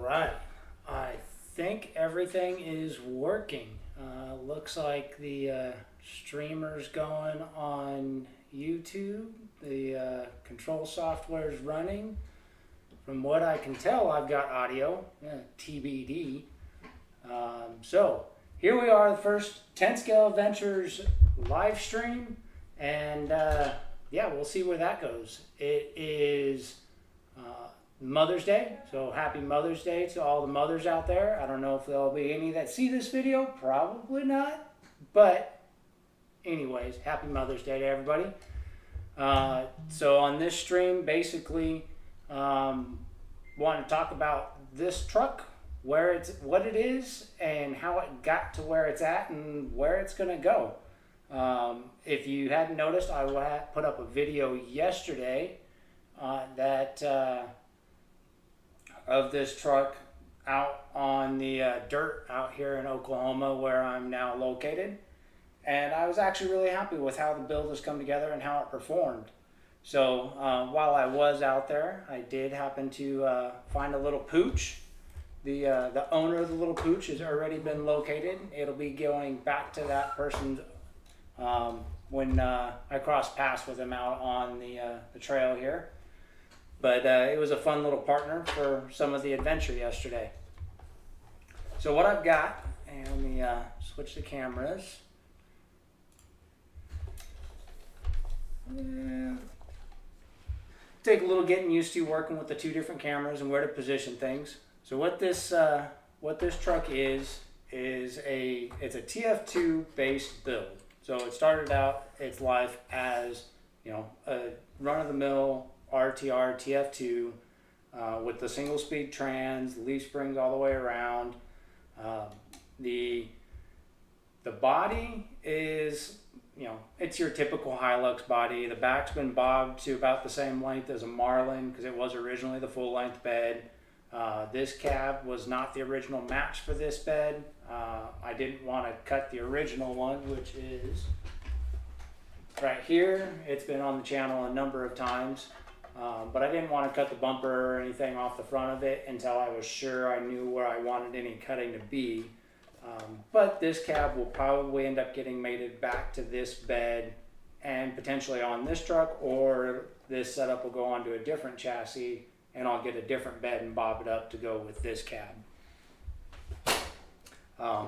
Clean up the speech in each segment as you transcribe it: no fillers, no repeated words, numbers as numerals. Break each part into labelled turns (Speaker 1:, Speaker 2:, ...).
Speaker 1: Right. I think everything is working. Looks like the streamer's going on YouTube. The control software is running. From what I can tell, I've got audio, TBD. So here we are, the first 10 Scale Adventures live stream. And yeah, we'll see where that goes. It is Mother's Day, so happy Mother's Day to all the mothers out there. I don't know if there'll be any that see this video, probably not, but anyways, happy Mother's Day to everybody. So on this stream, basically, want to talk about this truck, what it is, and how it got to where it's at, and where it's gonna go. If you hadn't noticed, I put up a video yesterday of this truck out on the dirt out here in Oklahoma, where I'm now located. And I was actually really happy with how the build has come together and how it performed. So while I was out there, I did happen to find a little pooch. The owner of the little pooch has already been located. It'll be going back to that person's when I crossed paths with him out on the trail here. But it was a fun little partner for some of the adventure yesterday. So what I've got, and let me switch the cameras. Yeah. Take a little getting used to working with the two different cameras and where to position things. So what this truck is it's a TF2 based build. So it started out its life as, a run-of-the-mill RTR TF2 with the single speed trans, leaf springs all the way around. The body is, it's your typical Hilux body. The back's been bobbed to about the same length as a Marlin because it was originally the full length bed. This cab was not the original match for this bed. I didn't want to cut the original one, which is right here. It's been on the channel a number of times. But I didn't want to cut the bumper or anything off the front of it until I was sure I knew where I wanted any cutting to be. But this cab will probably end up getting mated back to this bed and potentially on this truck, or this setup will go onto a different chassis and I'll get a different bed and bob it up to go with this cab.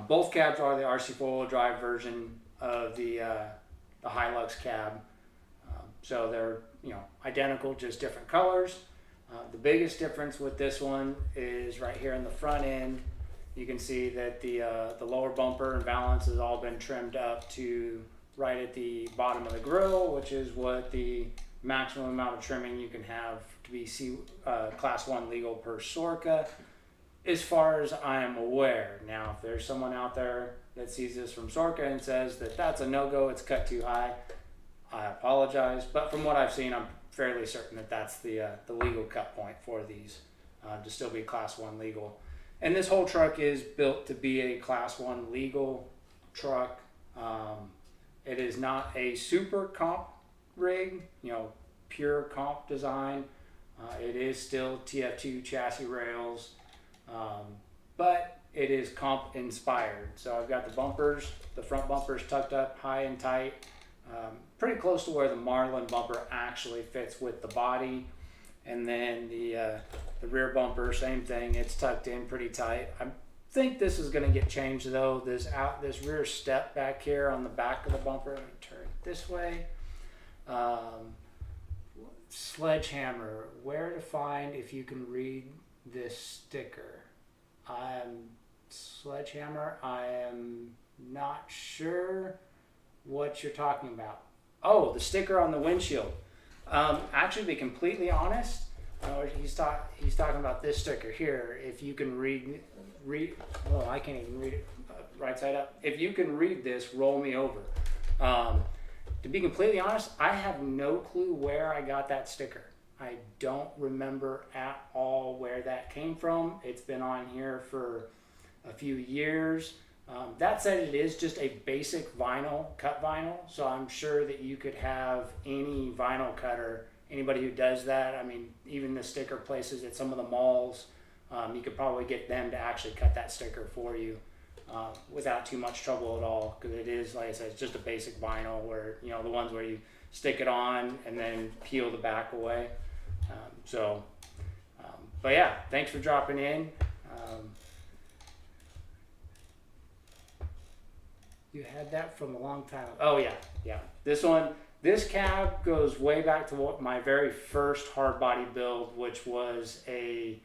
Speaker 1: Both cabs are the RC four-wheel drive version of the Hilux cab. So they're identical, just different colors. The biggest difference with this one is right here in the front end. You can see that the lower bumper and valance has all been trimmed up to right at the bottom of the grill, which is what the maximum amount of trimming you can have to be Class 1 legal per SORCA, as far as I am aware. Now, if there's someone out there that sees this from SORCA and says that that's a no-go, it's cut too high, I apologize, but from what I've seen, I'm fairly certain that that's the legal cut point for these to still be Class 1 legal. And this whole truck is built to be a Class 1 legal truck. It is not a super comp rig, pure comp design. It is still TF2 chassis rails, but it is comp inspired. So I've got the front bumpers tucked up high and tight. Pretty close to where the Marlin bumper actually fits with the body, and then the rear bumper, same thing. It's tucked in pretty tight. I think this is going to get changed though. This rear step back here on the back of the bumper. Let me turn it this way. Sledgehammer. Where to find if you can read this sticker? Sledgehammer. I am not sure what you're talking about. Oh, the sticker on the windshield. Actually, to be completely honest, he's talking about this sticker here. If you can read, well, I can't even read it right side up. If you can read this, roll me over. To be completely honest, I have no clue where I got that sticker. I don't remember at all where that came from. It's been on here for a few years. That said, it is just a basic cut vinyl, so I'm sure that you could have any vinyl cutter, anybody who does that. I mean, even the sticker places at some of the malls you could probably get them to actually cut that sticker for you without too much trouble at all, because it is, like I said, it's just a basic vinyl where, you know, the ones where you stick it on and then peel the back away. But yeah, thanks for dropping in. You had that from a long time. Oh yeah. This cab goes way back to what my very first hard body build, which was the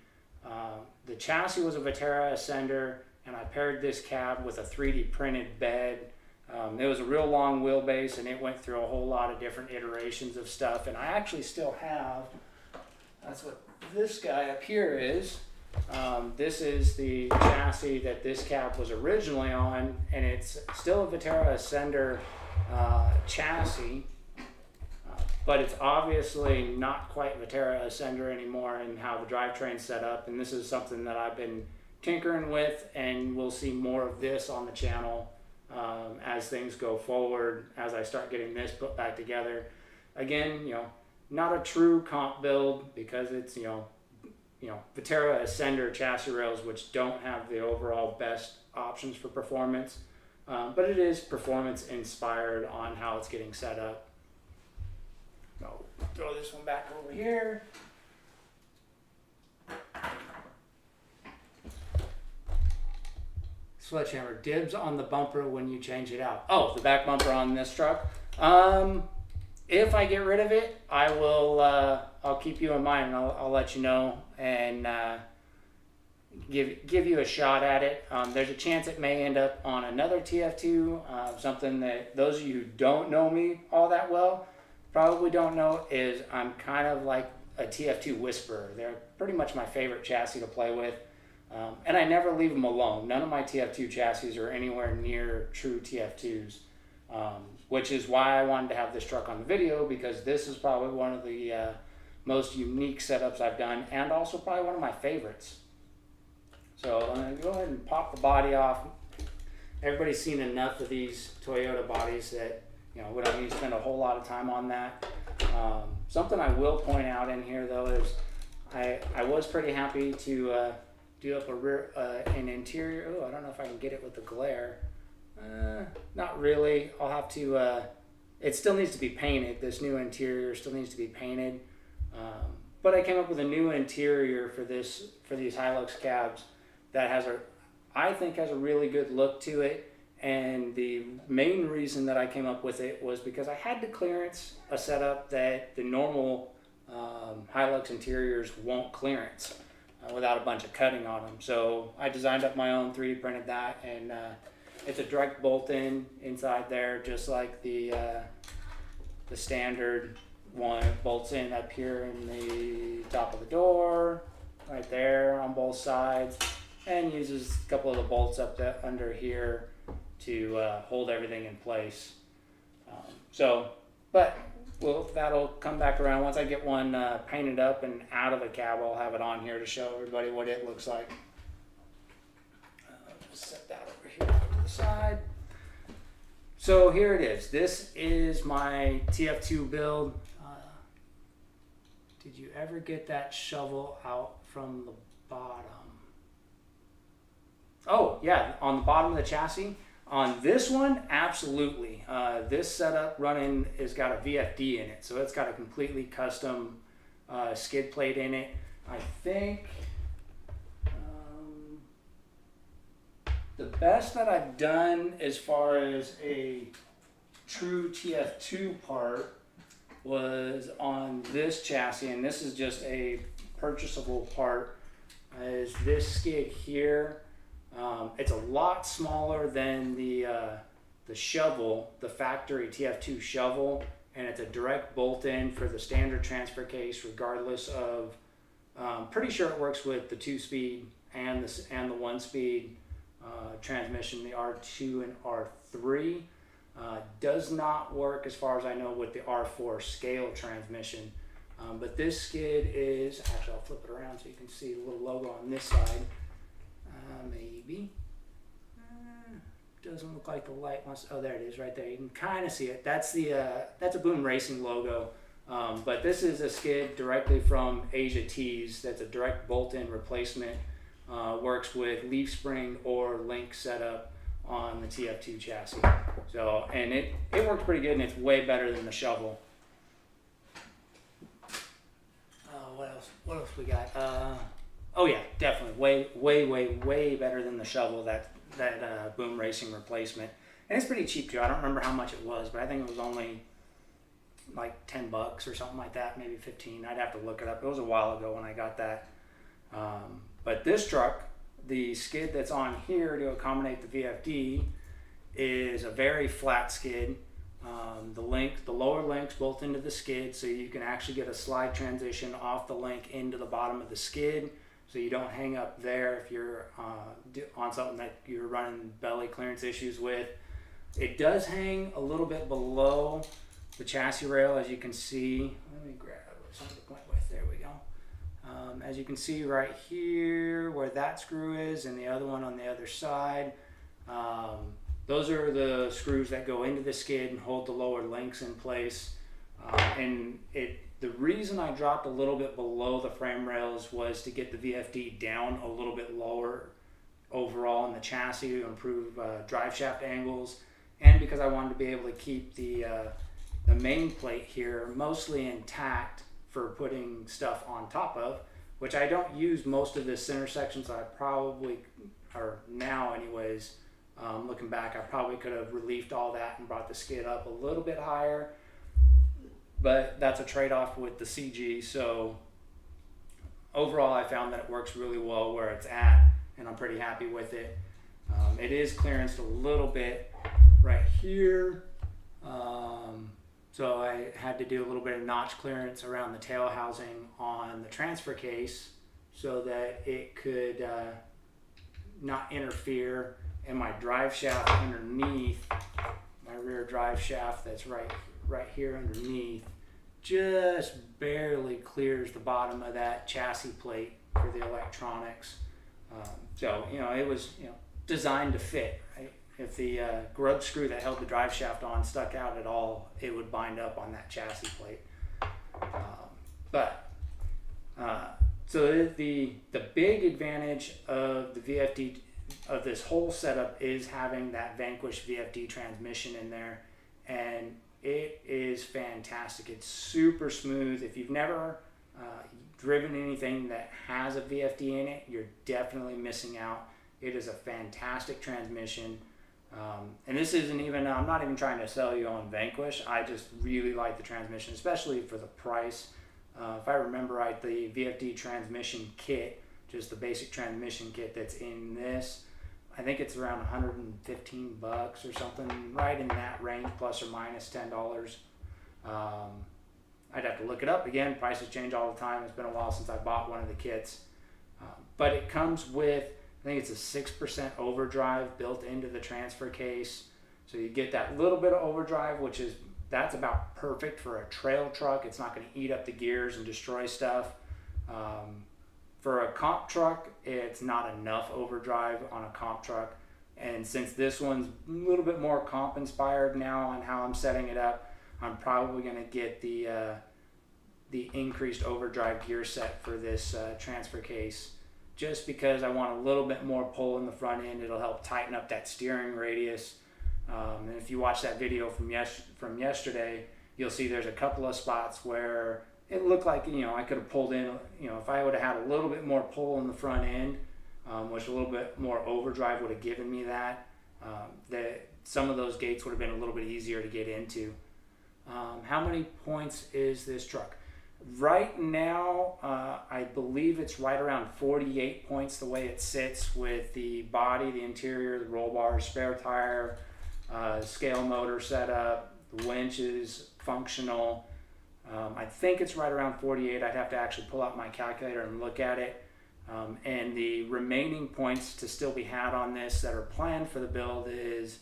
Speaker 1: chassis was a Viterra Ascender, and I paired this cab with a 3D printed bed. It was a real long wheelbase, and it went through a whole lot of different iterations of stuff. And I actually still have, that's what this guy up here is. This is the chassis that this cab was originally on, and it's still a Viterra Ascender chassis, but it's obviously not quite Viterra Ascender anymore in how the drivetrain's set up. And this is something that I've been tinkering with, and we'll see more of this on the channel as things go forward, as I start getting this put back together. Again, you know, not a true comp build because it's, you know, Viterra Ascender chassis rails, which don't have the overall best options for performance, but it is performance inspired on how it's getting set up. I'll throw this one back over here. Sledgehammer, dibs on the bumper when you change it out. Oh, the back bumper on this truck. If I get rid of it, I will. I'll keep you in mind, and I'll let you know, and give you a shot at it. There's a chance it may end up on another TF2. Something that those of you who don't know me all that well probably don't know is I'm kind of like a TF2 whisperer. They're pretty much my favorite chassis to play with. And I never leave them alone. None of my TF2 chassis are anywhere near true TF2s, which is why I wanted to have this truck on the video, because this is probably one of the most unique setups I've done, and also probably one of my favorites. So I'm going to go ahead and pop the body off. Everybody's seen enough of these Toyota bodies that, you know, we don't need to spend a whole lot of time on that. Something I will point out in here, though, is I was pretty happy to do up an interior. Oh, I don't know if I can get it with the glare. Not really. I'll have to. It still needs to be painted. This new interior still needs to be painted. But I came up with a new interior for these Hilux cabs that I think has a really good look to it. And the main reason that I came up with it was because I had to clearance a setup that the normal Hilux interiors won't clearance without a bunch of cutting on them. So I designed up my own, 3D printed that, and it's a direct bolt-in inside there, just like the standard one. It bolts in up here in the top of the door, right there on both sides, and uses a couple of the bolts up under here to hold everything in place. Well, that'll come back around. Once I get one painted up and out of the cab, I'll have it on here to show everybody what it looks like. Just set that over here to the side. So here it is. This is my TF2 build. Did you ever get that shovel out from the bottom? Oh, yeah, on the bottom of the chassis. On this one, absolutely. This setup running has got a VFD in it, so it's got a completely custom skid plate in it. I think the best that I've done as far as a true TF2 part was on this chassis, and this is just a purchasable part, is this skid here. It's a lot smaller than the shovel, the factory TF2 shovel, and it's a direct bolt-in for the standard transfer case, regardless of. Pretty sure it works with the 2-speed and the 1-speed transmission, the R2 and R3. Does not work, as far as I know, with the R4 scale transmission. But this skid is, actually I'll flip it around so you can see the little logo on this side. Maybe. Doesn't look like the light wants. Oh, there it is, right there. You can kind of see it. That's a Boom Racing logo. But this is a skid directly from Asia Tees. That's a direct bolt-in replacement. Works with leaf spring or link setup on the TF2 chassis. So, and it works pretty good, and it's way better than the shovel. What else we got? Oh yeah, definitely way better than the shovel. That boom racing replacement, and it's pretty cheap too. I don't remember how much it was, but I think it was only like $10 or something like that, maybe 15. I'd have to look it up. It was a while ago when I got that. But this truck, the skid that's on here to accommodate the VFD, is a very flat skid. The lower links bolt into the skid, so you can actually get a slide transition off the link into the bottom of the skid, so you don't hang up there if you're on something that you're running belly clearance issues with. It does hang a little bit below the chassis rail, as you can see. Let me grab something to point with. There we go. As you can see right here where that screw is, and the other one on the other side. Those are the screws that go into the skid and hold the lower links in place. The reason I dropped a little bit below the frame rails was to get the VFD down a little bit lower overall in the chassis to improve drive shaft angles, and because I wanted to be able to keep the main plate here mostly intact for putting stuff on top of, which I don't use most of this center section, so I probably, or now anyways, looking back, I probably could have relieved all that and brought the skid up a little bit higher, but that's a trade-off with the CG. So overall, I found that it works really well where it's at, and I'm pretty happy with it. It is clearanced a little bit right here, so I had to do a little bit of notch clearance around the tail housing on the transfer case so that it could not interfere. And my drive shaft underneath, my rear drive shaft that's right here underneath, just barely clears the bottom of that chassis plate for the electronics. So, it was, designed to fit, right? If the grub screw that held the drive shaft on stuck out at all, it would bind up on that chassis plate. So the big advantage of the VFD of this whole setup is having that Vanquish VFD transmission in there, and it is fantastic. It's super smooth. If you've never driven anything that has a VFD in it, you're definitely missing out. It is a fantastic transmission, and this isn't even, I'm not even trying to sell you on Vanquish. I just really like the transmission, especially for the price. If I remember right, the VFD transmission kit, just the basic transmission kit that's in this, I think it's around $115 or something, right in that range, plus or minus $10. I'd have to look it up again. Prices change all the time. It's been a while since I bought one of the kits, but it comes with, I think it's a 6% overdrive built into the transfer case, so you get that little bit of overdrive, that's about perfect for a trail truck. It's not going to eat up the gears and destroy stuff. For a comp truck, it's not enough overdrive on a comp truck. And since this one's a little bit more comp inspired now on how I'm setting it up, I'm probably going to get the increased overdrive gear set for this transfer case, just because I want a little bit more pull in the front end. It'll help tighten up that steering radius. And if you watch that video from yesterday, you'll see there's a couple of spots where it looked like, I could have pulled in, if I would have had a little bit more pull in the front end, which a little bit more overdrive would have given me that some of those gates would have been a little bit easier to get into. How many points is this truck? Right now, I believe it's right around 48 points the way it sits, with the body, the interior, the roll bars, spare tire, scale motor setup, the winch is functional. I think it's right around 48. I'd have to actually pull out my calculator and look at it. And the remaining points to still be had on this that are planned for the build is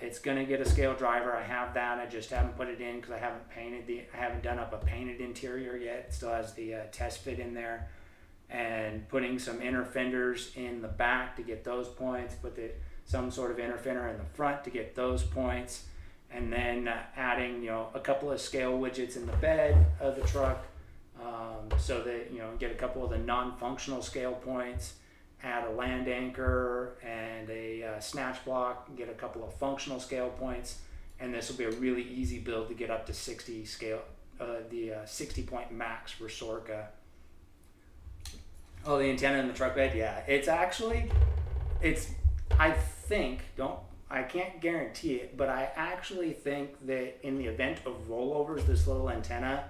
Speaker 1: it's going to get a scale driver. I have that. I just haven't put it in because I haven't done up a painted interior yet. It still has the test fit in there. And putting some inner fenders in the back to get those points. Some sort of inner fender in the front to get those points. and then adding, a couple of scale widgets in the bed of the truck, so that, get a couple of the non-functional scale points, add a land anchor and a snatch block, get a couple of functional scale points, and this will be a really easy build to get up to 60 scale, the 60 point max for Sorca. Oh, the antenna in the truck bed, yeah. I can't guarantee it, but I actually think that in the event of rollovers, this little antenna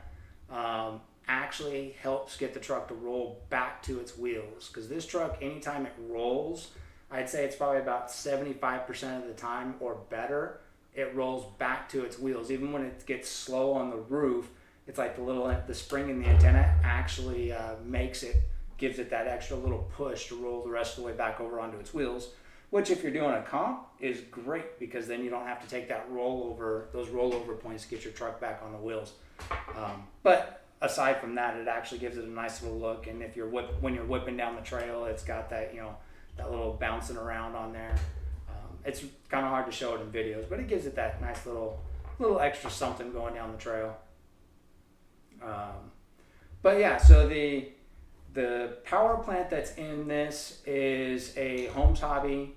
Speaker 1: actually helps get the truck to roll back to its wheels. Because this truck, anytime it rolls, I'd say it's probably about 75% of the time or better, it rolls back to its wheels. Even when it gets slow on the roof, it's like the spring in the antenna actually gives it that extra little push to roll the rest of the way back over onto its wheels, which if you're doing a comp is great, because then you don't have to take those rollover points to get your truck back on the wheels. But aside from that, it actually gives it a nice little look, and if when you're whipping down the trail, it's got that, that little bouncing around on there. It's kind of hard to show it in videos, but it gives it that nice little extra something going down the trail. But yeah, so the power plant that's in this is a Holmes Hobby.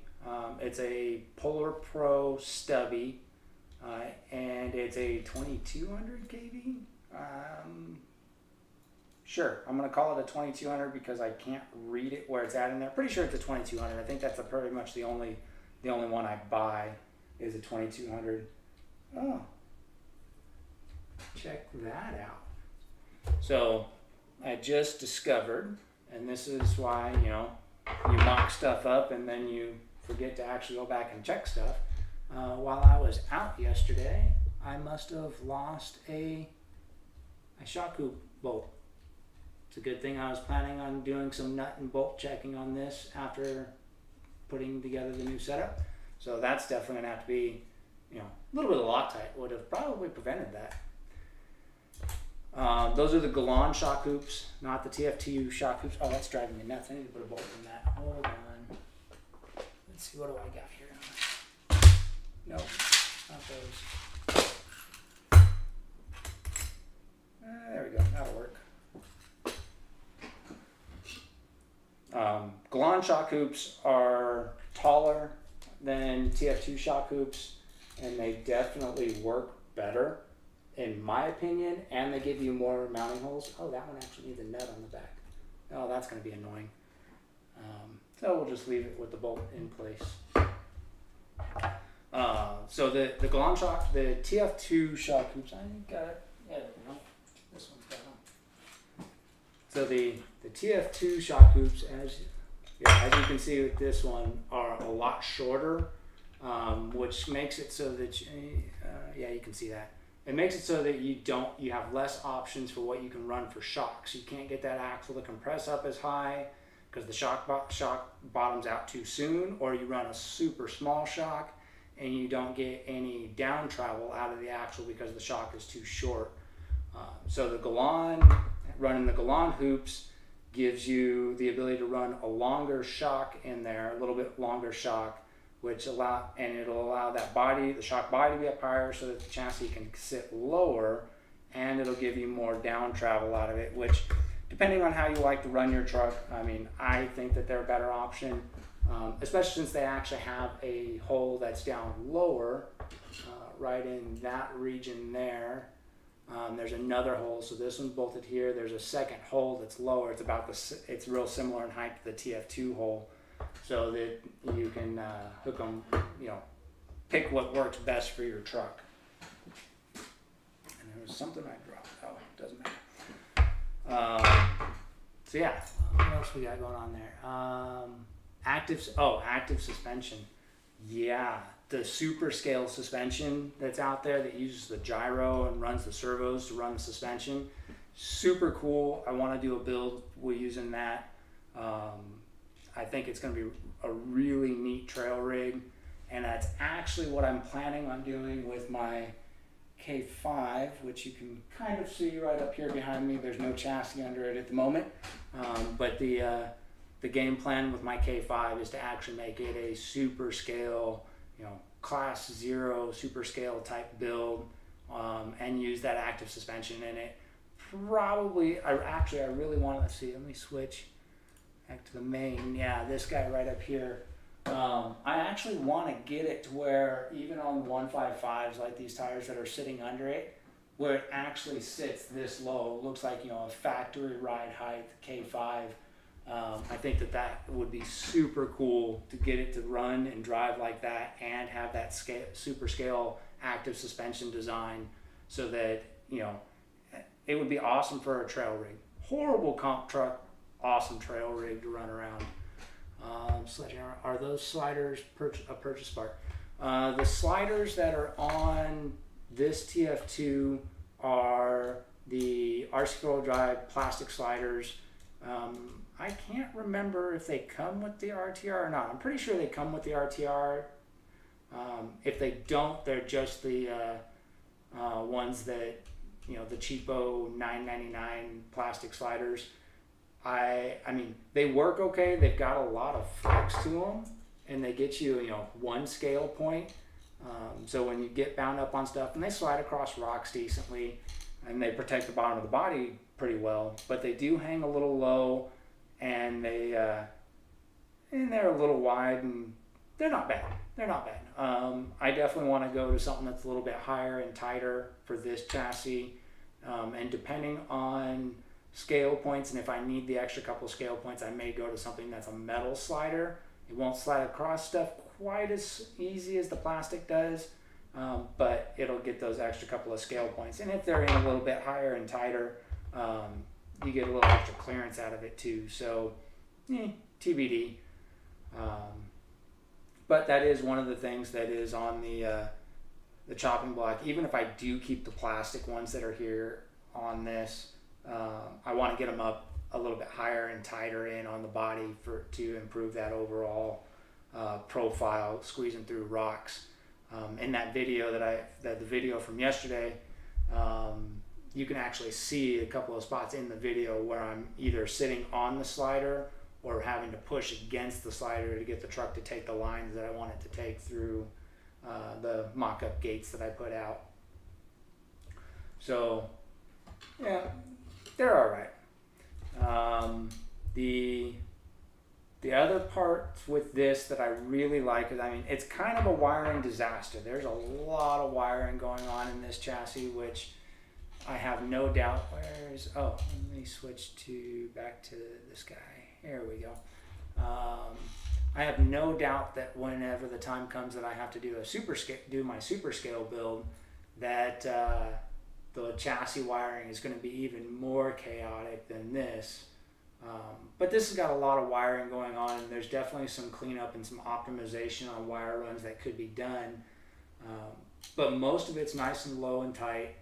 Speaker 1: It's a Polar Pro stubby, and it's a 2200 kV. Sure, I'm going to call it a 2200 because I can't read it where it's at in there. Pretty sure it's a 2200. I think that's pretty much the only one I buy is a 2200. Oh, check that out. So I just discovered, and this is why, you mock stuff up and then you forget to actually go back and check stuff. While I was out yesterday, I must have lost a shock hoop bolt. It's a good thing I was planning on doing some nut and bolt checking on this after putting together the new setup. So that's definitely going to have to be, a little bit of Loctite would have probably prevented that. Those are the Galan shock hoops, not the TF2 shock hoops. Oh, that's driving me nuts. I need to put a bolt in that. Hold on. Let's see, what do I got here? Nope, not those. There we go, that'll work. Galan shock hoops are taller than TF2 shock hoops, and they definitely work better, in my opinion, and they give you more mounting holes. Oh, that one actually needs a nut on the back. Oh, that's going to be annoying. So we'll just leave it with the bolt in place. So the Galan shock, the TF2 shock hoops, I got it. Yeah, this one's got them. So the TF2 shock hoops, as you can see with this one, are a lot shorter, which makes it so that you can see that. It makes it so that you have less options for what you can run for shocks. You can't get that axle to compress up as high because the shock bottoms out too soon, or you run a super small shock and you don't get any down travel out of the axle because the shock is too short. So running the Galan hoops gives you the ability to run a longer shock in there, a little bit longer shock, it'll allow the shock body to be up higher so that the chassis can sit lower, and it'll give you more down travel out of it, which, depending on how you like to run your truck, I think that they're a better option, especially since they actually have a hole that's down lower, right in that region there. There's another hole, so this one's bolted here. There's a second hole that's lower. It's real similar in height to the TF2 hole, so that you can hook them, pick what works best for your truck. And there was something I dropped. Oh, it doesn't matter. So yeah, what else we got going on there? Active suspension. Yeah, the super scale suspension that's out there that uses the gyro and runs the servos to run the suspension. Super cool. I want to do a build using that. I think it's going to be a really neat trail rig, and that's actually what I'm planning on doing with my K5, which you can kind of see right up here behind me. There's no chassis under it at the moment, but the game plan with my K5 is to actually make it a super scale, class 0 super scale type build, and use that active suspension in it. Probably, I really want to, let's see, let me switch back to the main. Yeah, this guy right up here. I actually want to get it to where even on 155s, like these tires that are sitting under it, where it actually sits this low, looks like, you know, a factory ride height K5. I think that would be super cool to get it to run and drive like that and have that super scale active suspension design, so that, you know, it would be awesome for a trail rig. Horrible comp truck, awesome trail rig to run around. Sledgehammer, are those sliders a purchase part? The sliders that are on this TF2 are the RC four-wheel drive plastic sliders. I can't remember if they come with the RTR or not. I'm pretty sure they come with the RTR. If they don't, they're just the ones that, you know, the cheapo $9.99 plastic sliders. I mean, they work okay. They've got a lot of flex to them, and they get you, you know, one scale point. So when you get bound up on stuff, and they slide across rocks decently, and they protect the bottom of the body pretty well, but they do hang a little low, and they're a little wide, and they're not bad. They're not bad. I definitely want to go to something that's a little bit higher and tighter for this chassis, and depending on scale points, and if I need the extra couple of scale points, I may go to something that's a metal slider. It won't slide across stuff quite as easy as the plastic does, but it'll get those extra couple of scale points. And if they're in a little bit higher and tighter, you get a little extra clearance out of it too. So, TBD. But that is one of the things that is on the chopping block. Even if I do keep the plastic ones that are here on this, I want to get them up a little bit higher and tighter in on the body to improve that overall profile, squeezing through rocks. In that video the video from yesterday, you can actually see a couple of spots in the video where I'm either sitting on the slider or having to push against the slider to get the truck to take the lines that I want it to take through the mock-up gates that I put out. So, yeah, they're all right. The other part with this that I really like is, I mean, it's kind of a wiring disaster. There's a lot of wiring going on in this chassis, which I have no doubt. Let me switch back to this guy. Here we go. I have no doubt that whenever the time comes that I have to do my super scale build, that the chassis wiring is going to be even more chaotic than this. But this has got a lot of wiring going on, and there's definitely some cleanup and some optimization on wire runs that could be done. But most of it's nice and low and tight.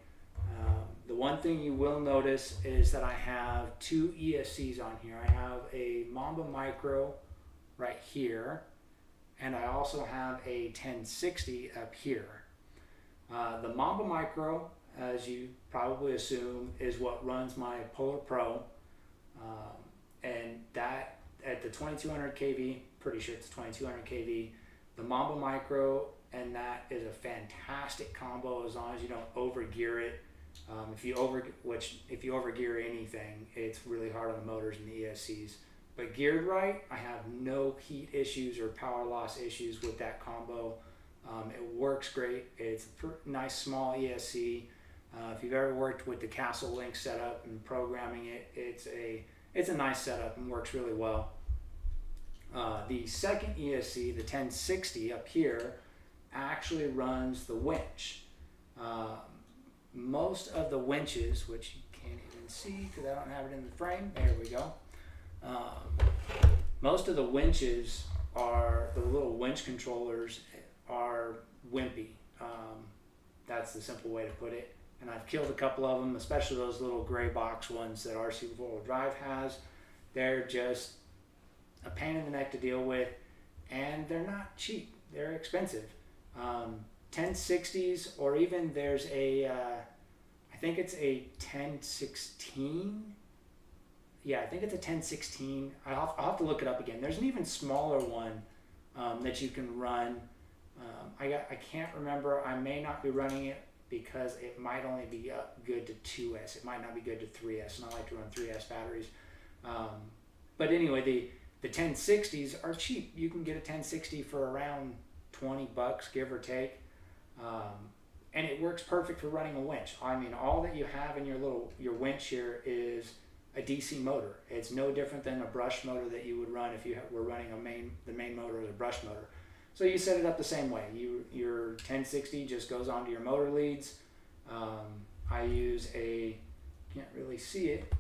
Speaker 1: The one thing you will notice is that I have two ESCs on here. I have a Mamba Micro right here, and I also have a 1060 up here. The Mamba Micro, as you probably assume, is what runs my Polar Pro, and that at the 2200 kV, pretty sure it's 2200 kV, the Mamba Micro and that is a fantastic combo as long as you don't overgear it. If you overgear anything, it's really hard on the motors and the ESCs. But geared right, I have no heat issues or power loss issues with that combo. It works great. It's a nice small ESC. If you've ever worked with the Castle Link setup and programming it, it's a nice setup and works really well. The second ESC, the 1060 up here, actually runs the winch. Most of the winches, which you can't even see because I don't have it in the frame, there we go. Most of the winches the little winch controllers are wimpy. That's the simple way to put it. And I've killed a couple of them, especially those little gray box ones that RC four-wheel drive has. They're just a pain in the neck to deal with, and they're not cheap. They're expensive. 1060s, or even there's I think it's a 1016. Yeah, I think it's a 1016. I'll have to look it up again. There's an even smaller one that you can run I can't remember. I may not be running it because it might only be good to 2S. It might not be good to 3S, and I like to run 3S batteries. But anyway, the 1060s are cheap. You can get a 1060 for around 20 bucks, give or take. And it works perfect for running a winch. I mean, all that you have in your winch here is a DC motor. It's no different than a brush motor that you would run if you were running the main motor as a brush motor. So you set it up the same way. Your 1060 just goes onto your motor leads. I use can't really see it,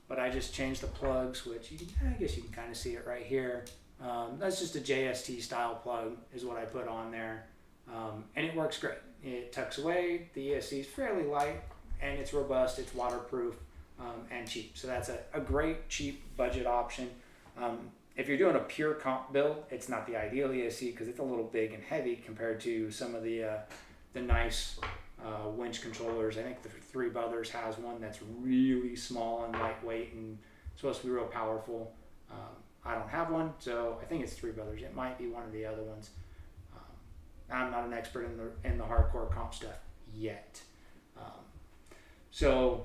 Speaker 1: but I just changed the plugs, which I guess you can kind of see it right here. That's just a JST style plug is what I put on there. And it works great. It tucks away, the ESC is fairly light, and it's robust, it's waterproof, and cheap. So that's a great, cheap budget option. If you're doing a pure comp build, it's not the ideal ESC because it's a little big and heavy compared to some of the nice winch controllers. I think the Three Brothers has one that's really small and lightweight and supposed to be real powerful. I don't have one, so I think it's Three Brothers. It might be one of the other ones. I'm not an expert in the hardcore comp stuff yet. So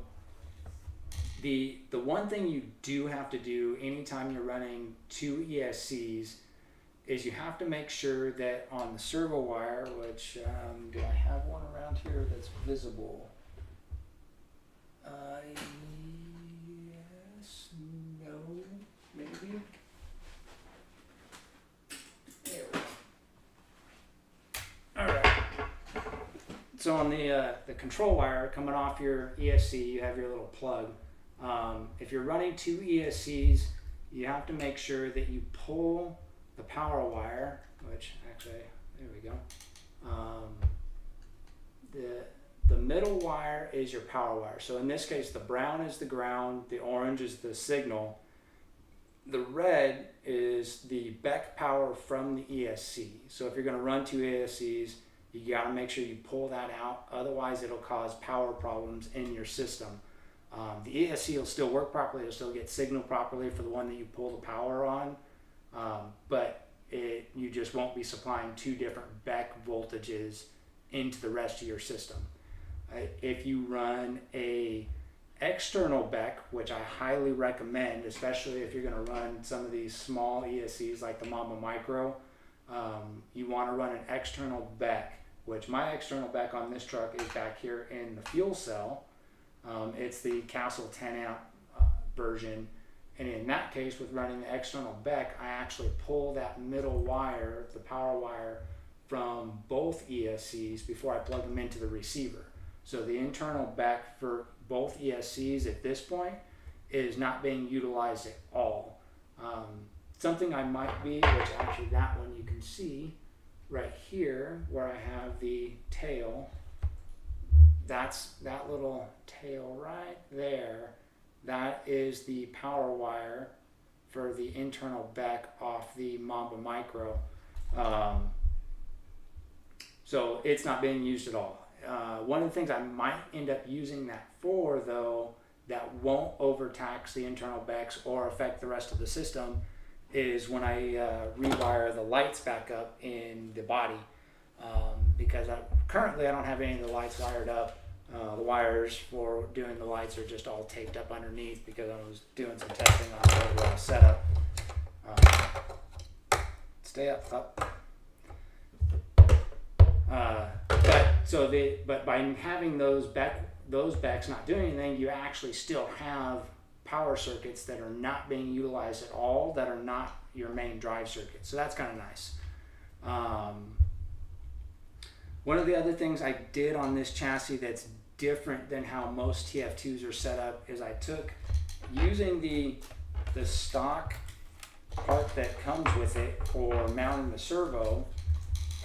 Speaker 1: the one thing you do have to do anytime you're running 2 ESCs is you have to make sure that on the servo wire, which do I have one around here that's visible? Yes, no, maybe. There we go. All right. So on the control wire coming off your ESC, you have your little plug. If you're running 2 ESCs, you have to make sure that you pull the power wire, which actually, there we go. The middle wire is your power wire. So in this case, the brown is the ground, the orange is the signal. The red is the BEC power from the ESC. So if you're going to run 2 ESCs, you got to make sure you pull that out. Otherwise, it'll cause power problems in your system. The ESC will still work properly. It'll still get signal properly for the one that you pull the power on. But you just won't be supplying 2 different BEC voltages into the rest of your system. If you run a external BEC, which I highly recommend, especially if you're going to run some of these small ESCs like the Mamba Micro, you want to run an external BEC, which my external BEC on this truck is back here in the fuel cell. It's the Castle 10 amp version, and in that case with running the external BEC, I actually pull that middle wire, the power wire, from both ESCs before I plug them into the receiver. So the internal BEC for both ESCs at this point is not being utilized at all. Something I might be, which actually that one you can see right here where I have the tail. That's that little tail right there. That is the power wire for the internal BEC off the Mamba Micro. So it's not being used at all. One of the things I might end up using that for, though, that won't overtax the internal BECs or affect the rest of the system is when I rewire the lights back up in the body. Because currently I don't have any of the lights wired up. The wires for doing the lights are just all taped up underneath because I was doing some testing on the overall setup. Stay up. But by having those BECs not doing anything, you actually still have power circuits that are not being utilized at all, that are not your main drive circuit. So that's kind of nice. One of the other things I did on this chassis that's different than how most TF2s are set up is I took, using the stock part that comes with it for mounting the servo,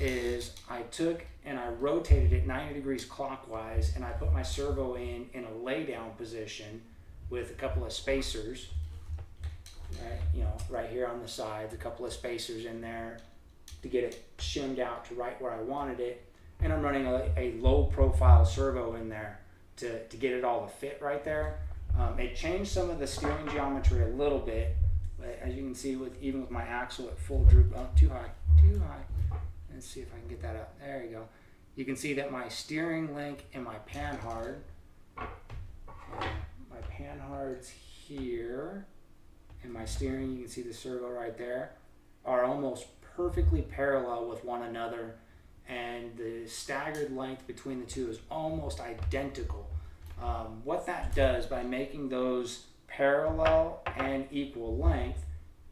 Speaker 1: is I took and I rotated it 90 degrees clockwise, and I put my servo in a lay down position with a couple of spacers, right here on the sides, a couple of spacers in there to get it shimmed out to right where I wanted it. And I'm running a low profile servo in there to get it all to fit right there. It changed some of the steering geometry a little bit, But as you can see, even with my axle at full droop, oh, too high. Let's see if I can get that up. There you go. You can see that my steering link and my panhard, my panhard's here, and my steering, you can see the servo right there, are almost perfectly parallel with one another, and the staggered length between the two is almost identical. What that does by making those parallel and equal length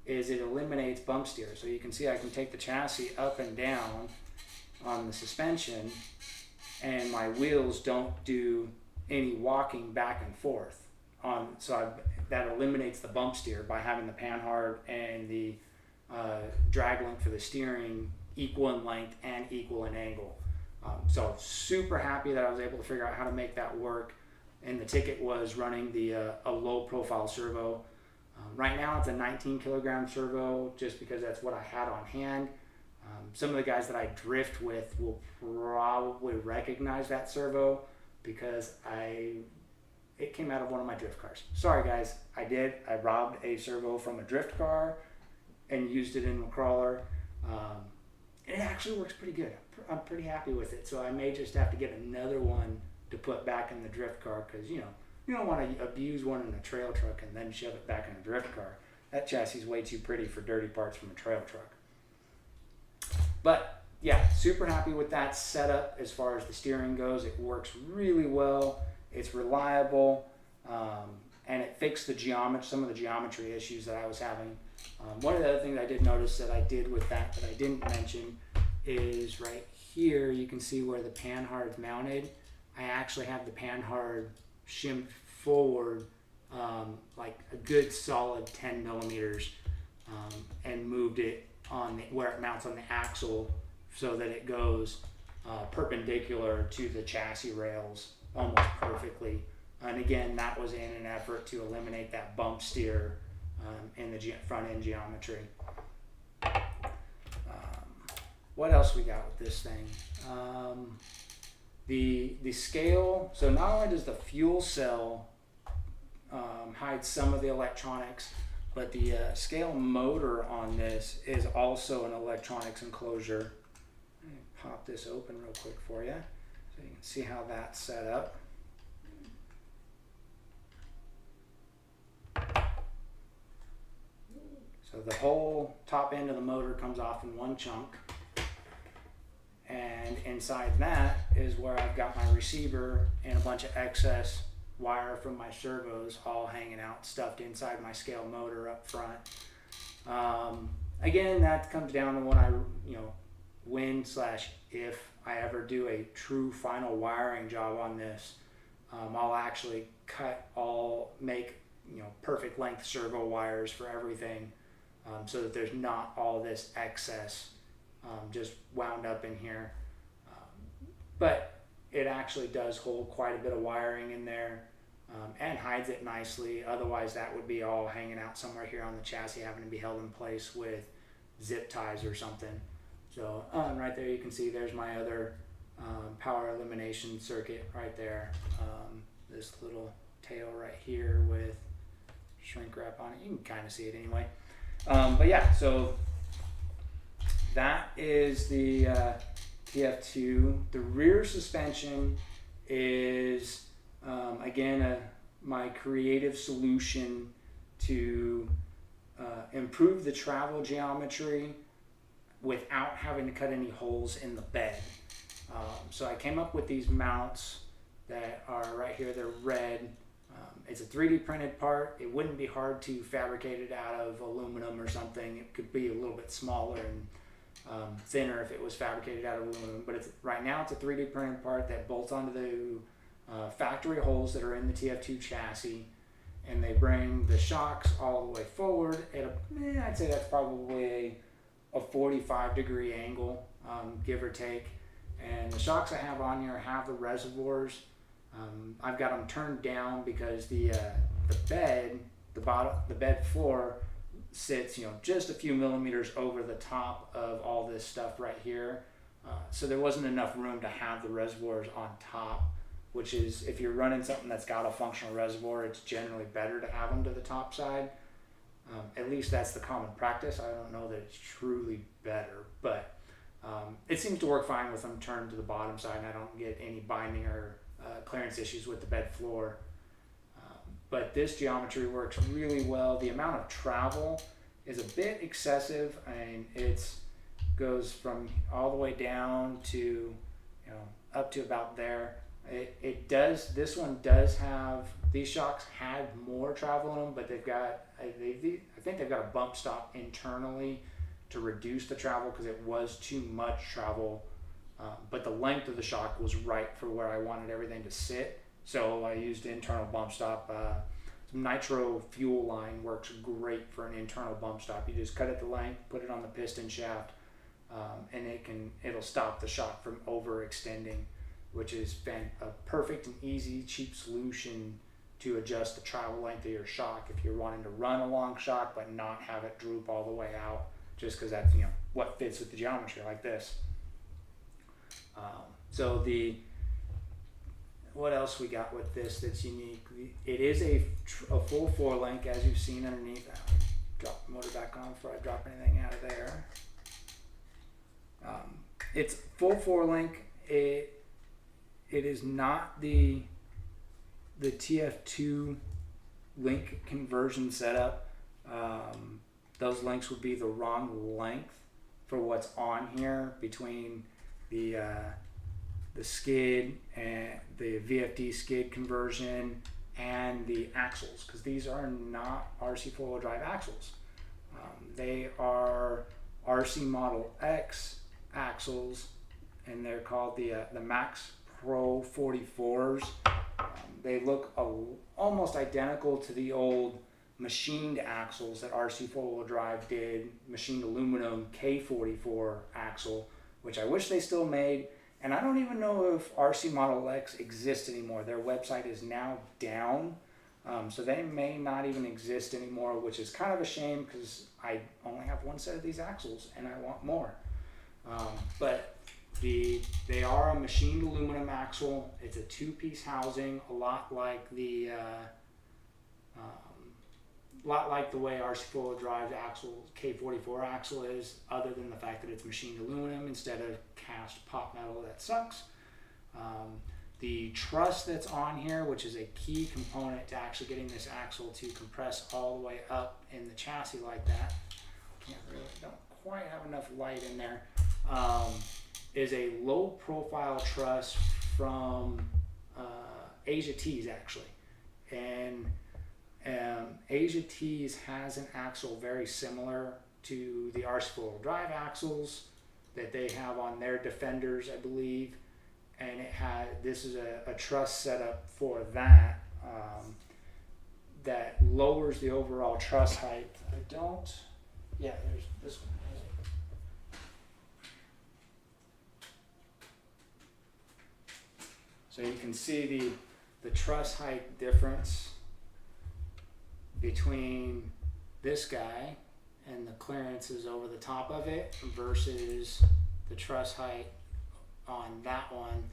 Speaker 1: is it eliminates bump steer. So you can see I can take the chassis up and down on the suspension, and my wheels don't do any walking back and forth. That eliminates the bump steer by having the panhard and the drag length for the steering equal in length and equal in angle. So super happy that I was able to figure out how to make that work. And the ticket was running a low profile servo. Right now it's a 19 kilogram servo just because that's what I had on hand. Some of the guys that I drift with will probably recognize that servo because it came out of one of my drift cars. Sorry guys, I robbed a servo from a drift car and used it in a crawler. It actually works pretty good. I'm pretty happy with it. So I may just have to get another one to put back in the drift car, because you don't want to abuse one in a trail truck and then shove it back in a drift car. That chassis is way too pretty for dirty parts from a trail truck. But yeah, super happy with that setup as far as the steering goes. It works really well. It's reliable, and it fixed some of the geometry issues that I was having. One of the other things I did notice that I did with that I didn't mention is right here. You can see where the panhard's mounted. I actually have the panhard shimmed forward like a good solid 10 millimeters, and moved it on where it mounts on the axle so that it goes perpendicular to the chassis rails almost perfectly. And again, that was in an effort to eliminate that bump steer in the front end geometry. What else we got with this thing? The scale, so not only does the fuel cell hide some of the electronics, but the scale motor on this is also an electronics enclosure. Let me pop this open real quick for you so you can see how that's set up. So the whole top end of the motor comes off in one chunk, and inside that is where I've got my receiver and a bunch of excess wire from my servos all hanging out, stuffed inside my scale motor up front. Again, that comes down to when if I ever do a true final wiring job on this, I'll actually make perfect length servo wires for everything, so that there's not all this excess just wound up in here. But it actually does hold quite a bit of wiring in there, and hides it nicely. Otherwise that would be all hanging out somewhere here on the chassis, having to be held in place with zip ties or something. So right there you can see there's my other power elimination circuit right there. This little tail right here with shrink wrap on it. You can kind of see it anyway. But yeah, so that is the TF2. The rear suspension is again my creative solution to improve the travel geometry without having to cut any holes in the bed. So I came up with these mounts that are right here. They're red. It's a 3D printed part. It wouldn't be hard to fabricate it out of aluminum or something. It could be a little bit smaller and thinner if it was fabricated out of aluminum. But right now it's a 3D printed part that bolts onto the factory holes that are in the TF2 chassis, and they bring the shocks all the way forward at I'd say that's probably a 45-degree angle, give or take. And the shocks I have on here have the reservoirs. I've got them turned down because the bed floor sits just a few millimeters over the top of all this stuff right here. So there wasn't enough room to have the reservoirs on top, which is, if you're running something that's got a functional reservoir, it's generally better to have them to the top side. At least that's the common practice. I don't know that it's truly better, but it seems to work fine with them turned to the bottom side, and I don't get any binding or clearance issues with the bed floor. But this geometry works really well. The amount of travel is a bit excessive, and it's goes from all the way down to up to about there. It does. This one does have, these shocks had more travel in them, but they've got I think they've got a bump stop internally to reduce the travel because it was too much travel. But the length of the shock was right for where I wanted everything to sit. So I used internal bump stop. Some nitro fuel line works great for an internal bump stop. You just cut it to length, put it on the piston shaft, and it'll stop the shock from overextending, which is a perfect and easy, cheap solution to adjust the travel length of your shock if you're wanting to run a long shock but not have it droop all the way out, just because that's what fits with the geometry like this. So what else we got with this that's unique? It is a full 4-link, as you've seen underneath. Drop the motor back on before I drop anything out of there. It's full 4-link. It is not the TF2 link conversion setup. Those links would be the wrong length for what's on here between the skid and the VFD skid conversion and the axles, because these are not RC 4-wheel drive axles. They are RC Model X axles, and they're called the Max Pro 44s. They look almost identical to the old machined axles that RC 4-wheel drive did, machined aluminum K44 axle, which I wish they still made. And I don't even know if RC Model X exists anymore. Their website is now down, so they may not even exist anymore, which is kind of a shame because I only have one set of these axles and I want more. But they are a machined aluminum axle. It's a 2-piece housing, a lot like the way RC 4-wheel drive axle K44 axle is, other than the fact that it's machined aluminum instead of cast pot metal. That sucks. The truss that's on here, which is a key component to actually getting this axle to compress all the way up in the chassis like that, don't quite have enough light in there, is a low profile truss from Asia Tees actually. And Asia Tees has an axle very similar to the RC 4-wheel drive axles that they have on their Defenders, I believe, and this is a truss setup for that that lowers the overall truss height. There's this one. So you can see the truss height difference between this guy and the clearances over the top of it versus the truss height on that one.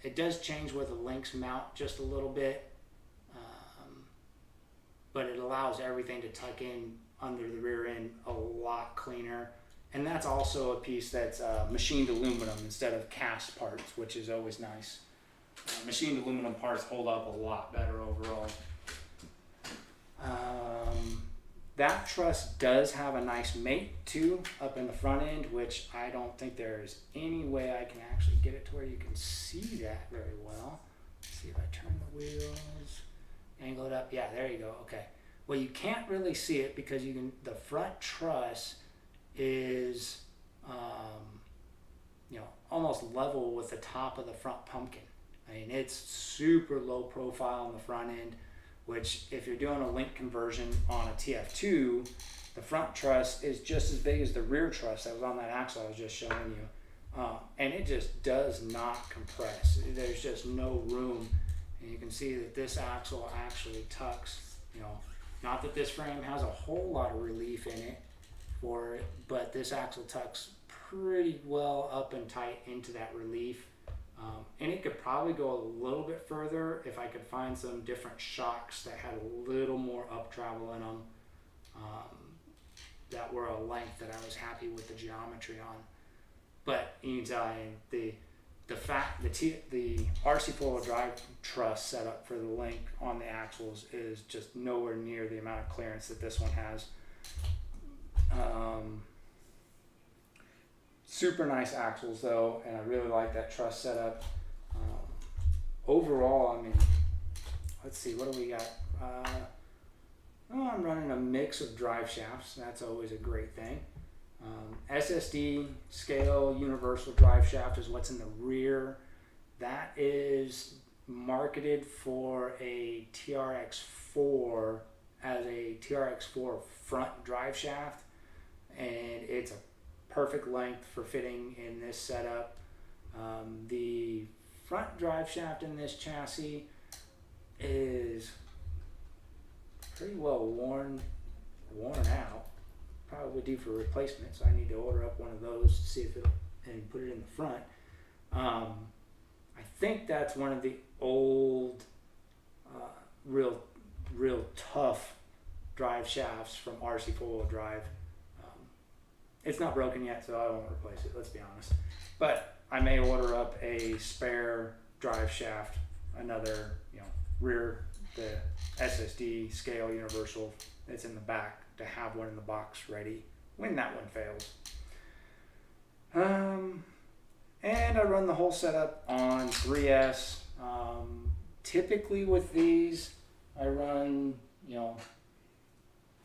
Speaker 1: It does change where the links mount just a little bit, but it allows everything to tuck in under the rear end a lot cleaner. And that's also a piece that's machined aluminum instead of cast parts, which is always nice. Machined aluminum parts hold up a lot better overall. That truss does have a nice mate too up in the front end, which I don't think there's any way I can actually get it to where you can see that very well. Let's see if I turn the wheels, angle it up. Yeah, there you go. Okay. Well, you can't really see it because the front truss is almost level with the top of the front pumpkin. I mean, it's super low profile on the front end, which if you're doing a link conversion on a TF2, the front truss is just as big as the rear truss that was on that axle I was just showing you. And it just does not compress. There's just no room. And you can see that this axle actually tucks, not that this frame has a whole lot of relief in it for it, but this axle tucks pretty well up and tight into that relief. And it could probably go a little bit further if I could find some different shocks that had a little more up travel in them. that were a length that I was happy with the geometry on. But you can tell the RC four-wheel drive truss setup for the link on the axles is just nowhere near the amount of clearance that this one has. Super nice axles though, and I really like that truss setup. Overall, I mean, let's see, what do we got? I'm running a mix of drive shafts. That's always a great thing. SSD scale universal drive shaft is what's in the rear. That is marketed for a TRX4 as a TRX4 front drive shaft, and it's a perfect length for fitting in this setup. The front drive shaft in this chassis is pretty well worn out. Probably due for replacement, so I need to order up one of those to see if and put it in the front. I think that's one of the old, real tough drive shafts from RC four-wheel drive. It's not broken yet, so I won't replace it. Let's be honest. But I may order up a spare drive shaft, another, rear, the SSD scale universal that's in the back, to have one in the box ready when that one fails. And I run the whole setup on 3S. Typically with these, I run,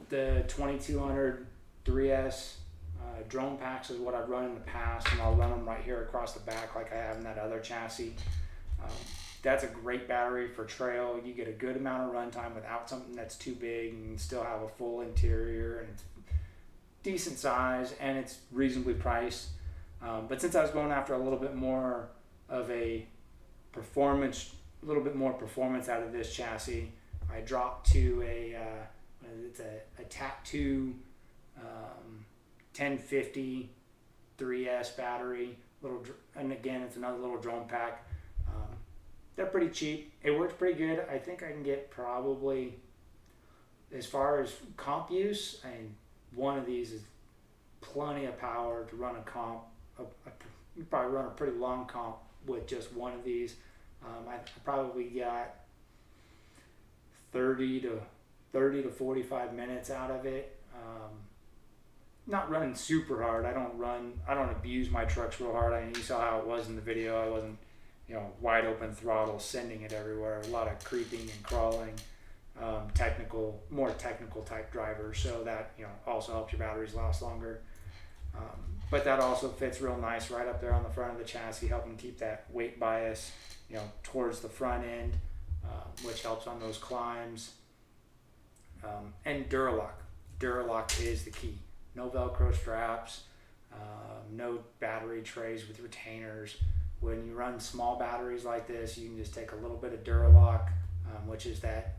Speaker 1: the 2200 3S. Drone packs is what I've run in the past, and I'll run them right here across the back like I have in that other chassis. That's a great battery for trail. You get a good amount of runtime without something that's too big, and you can still have a full interior, and it's decent size, and it's reasonably priced. But since I was going after a little bit more of a performance, out of this chassis, I dropped to it's a TAT2 1050 3S battery. And again, it's another little drone pack. They're pretty cheap. It works pretty good. I think I can get probably, as far as comp use, and one of these is plenty of power to run a comp. You probably run a pretty long comp with just one of these. I probably got 30 to 45 minutes out of it. Not running super hard. I don't abuse my trucks real hard. You saw how it was in the video. I wasn't, wide open throttle, sending it everywhere. A lot of creeping and crawling, more technical type drivers. So that, also helps your batteries last longer. But that also fits real nice right up there on the front of the chassis, helping keep that weight bias, towards the front end, which helps on those climbs. And Duralock. Duralock is the key. No Velcro straps, no battery trays with retainers. When you run small batteries like this, you can just take a little bit of Duralock, which is that,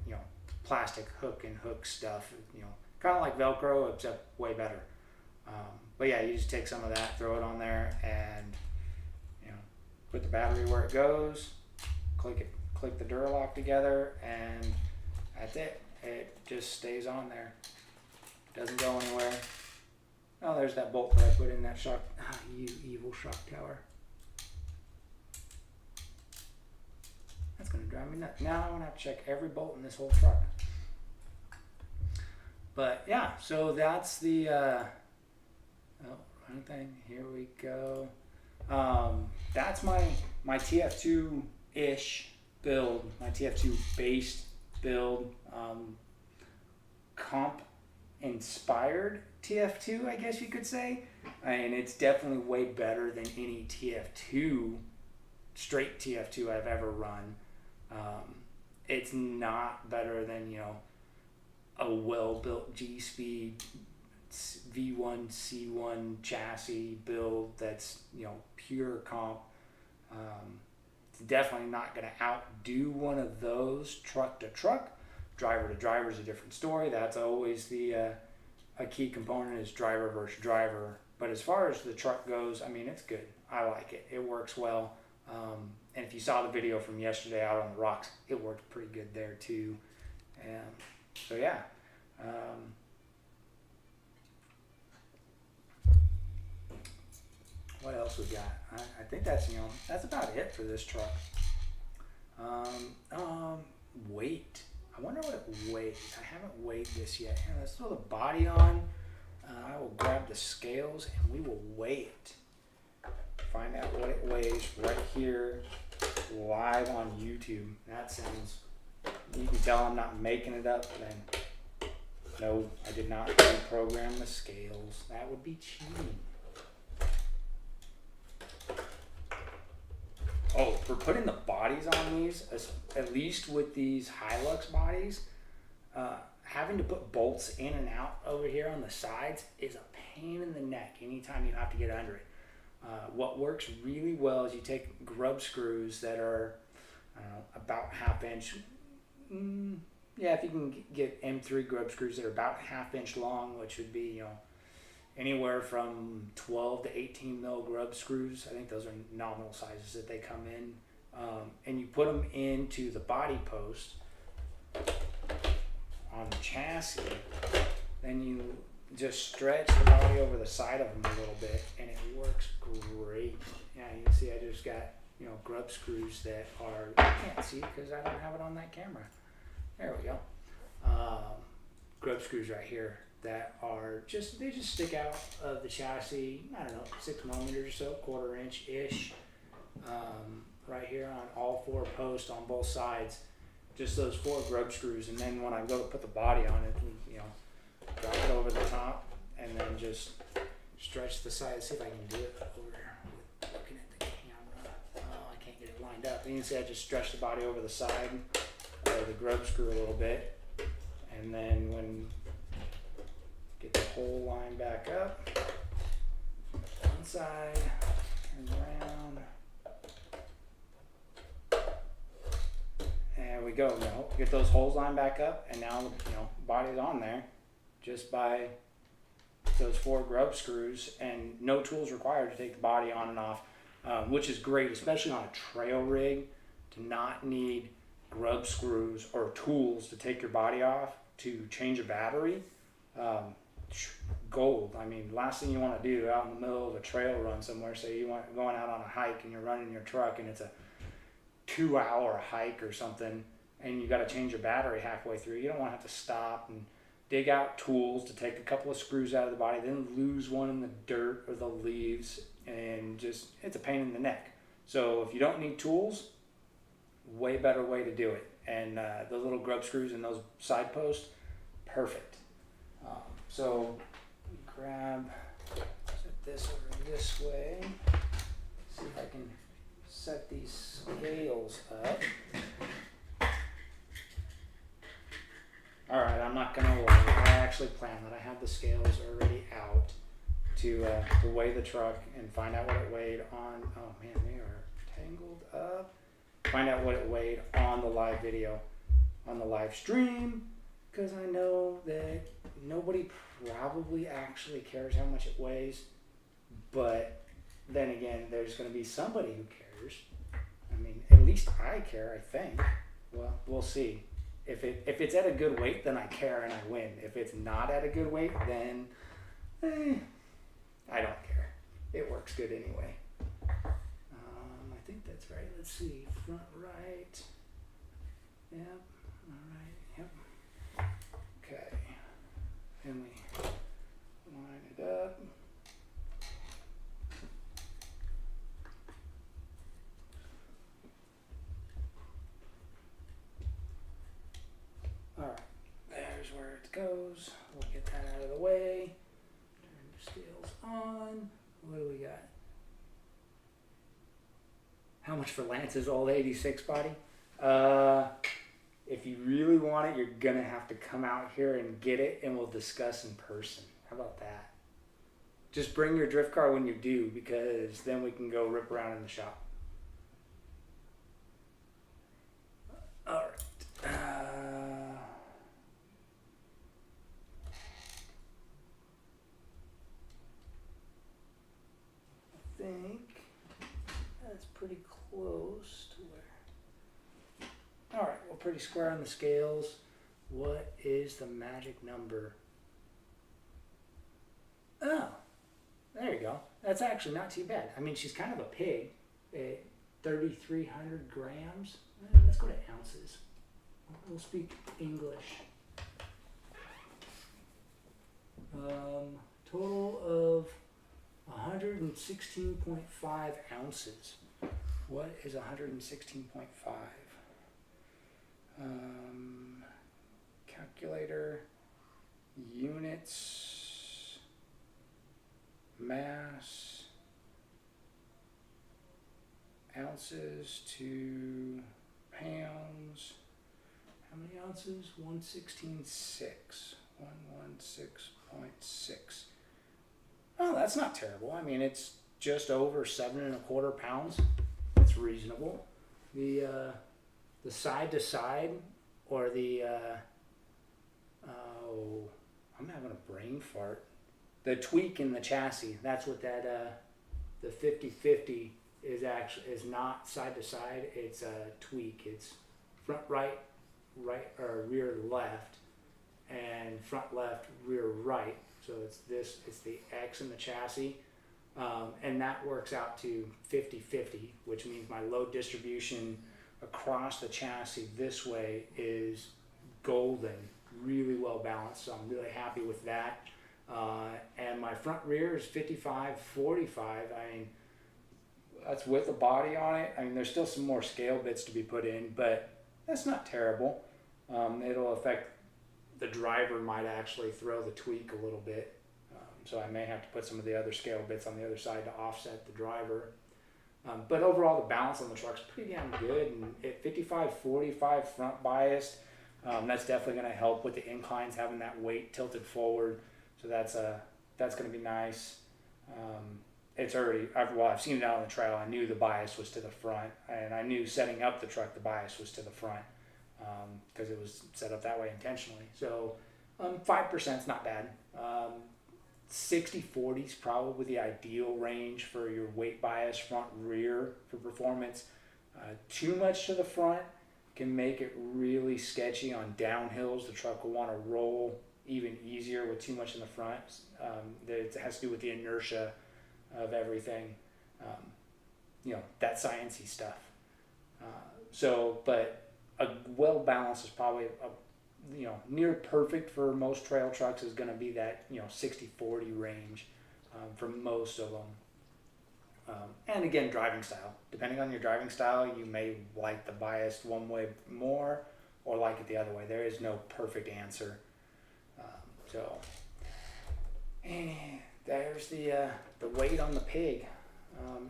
Speaker 1: plastic hook and hook stuff, kind of like Velcro, except way better. But yeah, you just take some of that, throw it on there, and put the battery where it goes, click the Duralock together, and that's it. It just stays on there. Doesn't go anywhere. Oh, there's that bolt that I put in that shock. You evil shock tower. That's gonna drive me nuts. Now I'm gonna have to check every bolt in this whole truck. But yeah, so that's the run thing. Here we go. That's my TF2-ish build, my TF2 based build, comp inspired TF2, I guess you could say. And it's definitely way better than any TF2, straight TF2 I've ever run. It's not better than, a well-built G-Speed V1 C1 chassis build that's, pure comp. It's definitely not going to outdo one of those truck to truck. Driver to driver is a different story. That's always a key component, is driver versus driver. But as far as the truck goes, it's good. I like it. It works well. And if you saw the video from yesterday out on the rocks, it worked pretty good there too. And so yeah, else we got. I think that's, you know, that's about it for this truck. Weight. I wonder what it weighs. I haven't weighed this yet. Here, let's throw the body on. I will grab the scales and we will weigh it. Find out what it weighs right here live on YouTube. That sounds, you can tell I'm not making it up then. No, I did not reprogram the scales. That would be cheating. Oh, for putting the bodies on these, at least with these Hilux bodies, having to put bolts in and out over here on the sides is a pain in the neck anytime you have to get under it. What works really well is you take grub screws that are, I don't know, about 1/2 inch. Yeah, if you can get M3 grub screws that are about 1/2 inch long, which would be, you know, anywhere from 12 to 18 mil grub screws. I think those are nominal sizes that they come in. And you put them into the body post on the chassis. Then you just stretch the body over the side of them a little bit and it works great. Yeah, you can see I just got, you know, grub screws that are, you can't see because I don't have it on that camera. There we go. Grub screws right here that are just, they just stick out of the chassis, I don't know, 6 millimeters or so, 1/4 inch-ish, right here on all 4 posts on both sides. Just those 4 grub screws, and then when I go to put the body on it, you know, drop it over the top, and then just stretch the side. See if I can do it over with looking at the camera. Oh, I can't get it lined up. And you can see I just stretch the body over the side of the grub screw a little bit, and then when get the whole line back up, one side, turn around, and we go. You know, get those holes lined back up, and now, you know, body's on there just by those 4 grub screws, and no tools required to take the body on and off, which is great, especially on a trail rig, to not need grub screws or tools to take your body off to change a battery. Gold. I mean, last thing you want to do out in the middle of a trail run somewhere, say you want going out on a hike and you're running your truck and it's a 2-hour hike or something, and you got to change your battery halfway through. You don't want to have to stop and dig out tools to take a couple of screws out of the body, then lose one in the dirt or the leaves, and just, it's a pain in the neck. So if you don't need tools, way better way to do it. And the little grub screws and those side posts, perfect. So grab, set this over this way, see if I can set these scales up. Alright, I'm not going to lie, I actually planned that. I have the scales already out to weigh the truck and find out what it weighed on, oh man, they are tangled up. Find out what it weighed on the live video, on the live stream, because I know that nobody probably actually cares how much it weighs, but then again, there's going to be somebody who cares. I mean, at least I care, I think. Well, we'll see. If it's at a good weight, then I care and I win. If it's not at a good weight, then I don't care. It works good anyway. I think that's right. Let's see. Front right. Yep. All right. Yep. Okay. And we line it up. All right. There's where it goes. We'll get that out of the way. Turn the scales on. What do we got? How much for Lance's old 86 body? If you really want it, you're going to have to come out here and get it, and we'll discuss in person. How about that? Just bring your drift car when you do, because then we can go rip around in the shop. All right. I think that's pretty close to where. All right, we're pretty square on the scales. What is the magic number? Oh, there you go. that's actually not too bad. I mean, she's kind of a pig. 3,300 grams. Let's go to ounces. We'll speak English. Total of 116.5 ounces. What is 116.5? Calculator, units, mass, ounces to pounds. How many ounces? 116.6. 116.6. Oh, that's not terrible. I mean, it's just over 7.25 pounds. That's reasonable. The side to side, or the I'm having a brain fart. The tweak in the chassis. That's what that the 50/50 is not side to side. It's a tweak. It's front right, or rear left, and front left, rear right. So it's the X in the chassis, and that works out to 50/50, which means my load distribution across the chassis this way is golden, really well balanced. So I'm really happy with that. And my front rear is 55/45. I mean, that's with a body on it. I mean, there's still some more scale bits to be put in, but that's not terrible. It'll affect the driver, might actually throw the tweak a little bit. So I may have to put some of the other scale bits on the other side to offset the driver. But overall, the balance on the truck's pretty damn good. And at 55/45 front biased, that's definitely going to help with the inclines, having that weight tilted forward. So that's going to be nice. It's already, I've seen it out on the trail. I knew the bias was to the front, and I knew setting up the truck, the bias was to the front, because it was set up that way intentionally. So 5% is not bad. 60/40 is probably the ideal range for your weight bias front rear for performance. Too much to the front can make it really sketchy on downhills. The truck will want to roll even easier with too much in the front. It has to do with the inertia of everything, that sciencey stuff. But a well balanced is probably near perfect for most trail trucks is going to be that 60/40 range for most of them. And again, driving style. Depending on your driving style, you may like the bias one way more or like it the other way. There is no perfect answer. And there's the weight on the pig.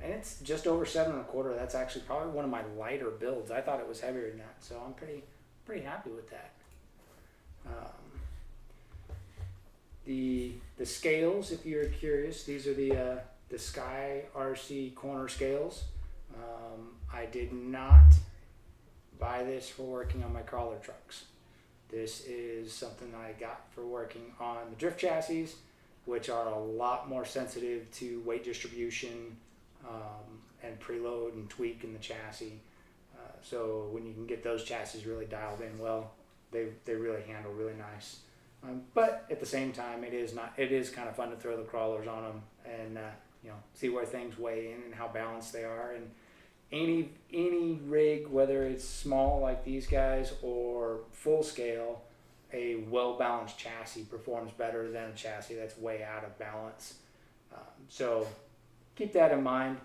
Speaker 1: And it's just over 7.25. That's actually probably one of my lighter builds. I thought it was heavier than that, so I'm pretty happy with that. The scales, if you're curious, these are the Sky RC corner scales. I did not buy this for working on my crawler trucks. This is something I got for working on the drift chassis, which are a lot more sensitive to weight distribution and preload and tweak in the chassis. So when you can get those chassis really dialed in well, they really handle really nice. But at the same time, it is kind of fun to throw the crawlers on them and see where things weigh in and how balanced they are. And any rig, whether it's small like these guys or full scale, a well balanced chassis performs better than a chassis that's way out of balance. So keep that in mind.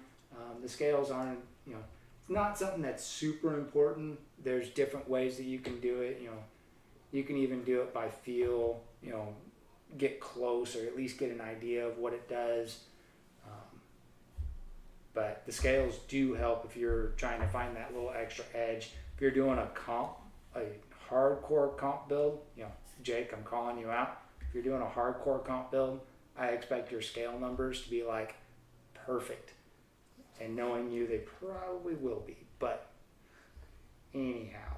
Speaker 1: The scales aren't, it's not something that's super important. There's different ways that you can do it. You can even do it by feel, get close or at least get an idea of what it does. But the scales do help if you're trying to find that little extra edge. If you're doing a hardcore comp build, Jake, I'm calling you out. If you're doing a hardcore comp build, I expect your scale numbers to be like perfect. And knowing you, they probably will be. But anyhow,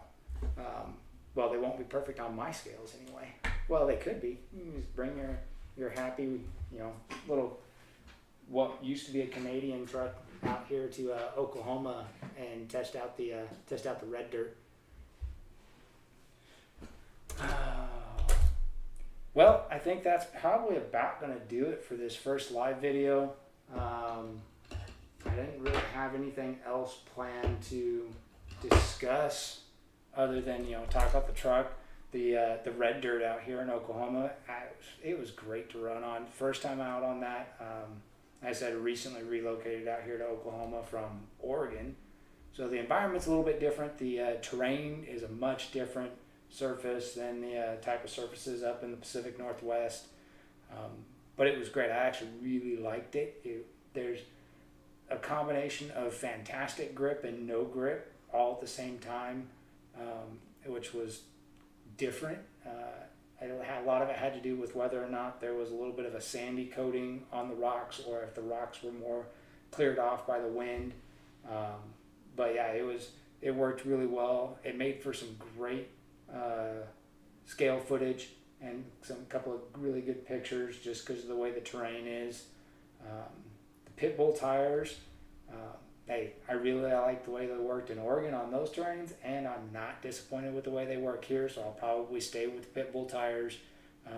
Speaker 1: they won't be perfect on my scales anyway. Well, they could be. You can just bring your happy, little what used to be a Canadian truck out here to Oklahoma and test out the red dirt. Well, I think that's probably about going to do it for this first live video. I didn't really have anything else planned to discuss other than, you know, talk about the truck. The red dirt out here in Oklahoma, it was great to run on. First time out on that. I said recently relocated out here to Oklahoma from Oregon. So the environment's a little bit different. The terrain is a much different surface than the type of surfaces up in the Pacific Northwest. But it was great. I actually really liked it. There's a combination of fantastic grip and no grip all at the same time, which was different. A lot of it had to do with whether or not there was a little bit of a sandy coating on the rocks, or if the rocks were more cleared off by the wind. But yeah, it worked really well. It made for some great scale footage and some couple of really good pictures just because of the way the terrain is. The pit bull tires, I really like the way they worked in Oregon on those terrains, and I'm not disappointed with the way they work here, so I'll probably stay with the pit bull tires.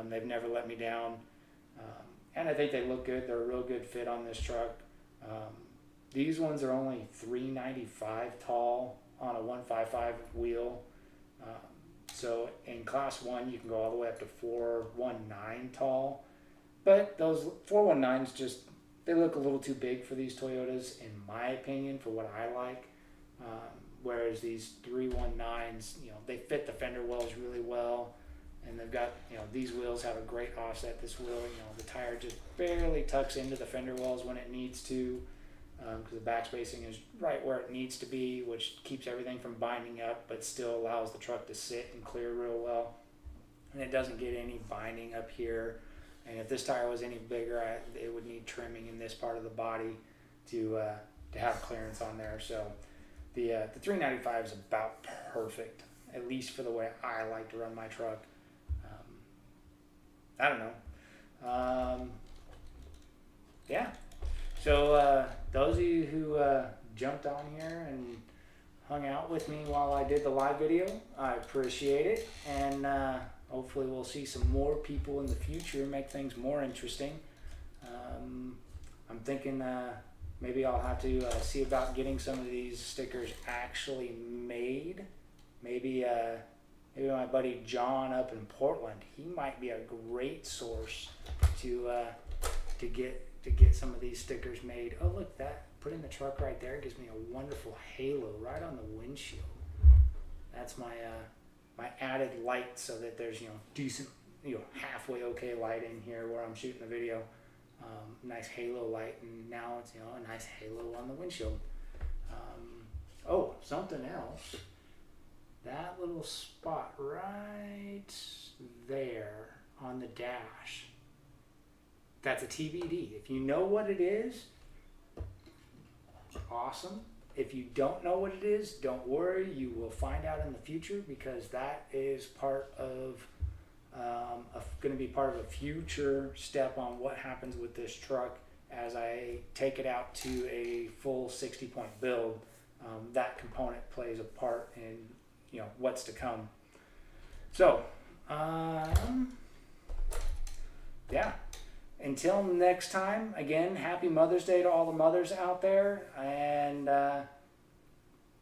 Speaker 1: They've never let me down, and I think they look good. They're a real good fit on this truck. These ones are only $395 tall on a 155 wheel. So in class 1 you can go all the way up to 419 tall, but those 419s just, they look a little too big for these Toyotas, in my opinion, for what I like. Whereas these 319s, you know, they fit the fender wells really well, and they've got, you know, these wheels have a great offset. This wheel, you know, the tire just barely tucks into the fender wells when it needs to, because the back spacing is right where it needs to be, which keeps everything from binding up, but still allows the truck to sit and clear real well. And it doesn't get any binding up here. And if this tire was any bigger, it would need trimming in this part of the body to have clearance on there. So the 395 is about perfect, at least for the way I like to run my truck. I don't know. Yeah. So those of you who jumped on here and hung out with me while I did the live video, I appreciate it. And hopefully we'll see some more people in the future, make things more interesting. I'm thinking maybe I'll have to see about getting some of these stickers actually made. Maybe my buddy John up in Portland, he might be a great source to get some of these stickers made. Oh look, that put in the truck right there gives me a wonderful halo right on the windshield. That's my my added light, so that there's, you know, decent, you know, halfway okay lighting here where I'm shooting the video. Nice halo light, and now it's, you know, a nice halo on the windshield. Oh, something else. That little spot right there on the dash, that's a TBD. If you know what it is, awesome. If you don't know what it is, don't worry, you will find out in the future, because that is part of going to be part of a future step on what happens with this truck as I take it out to a full 60-point build. That component plays a part in, you know, what's to come. So yeah, until next time, again, happy Mother's Day to all the mothers out there. And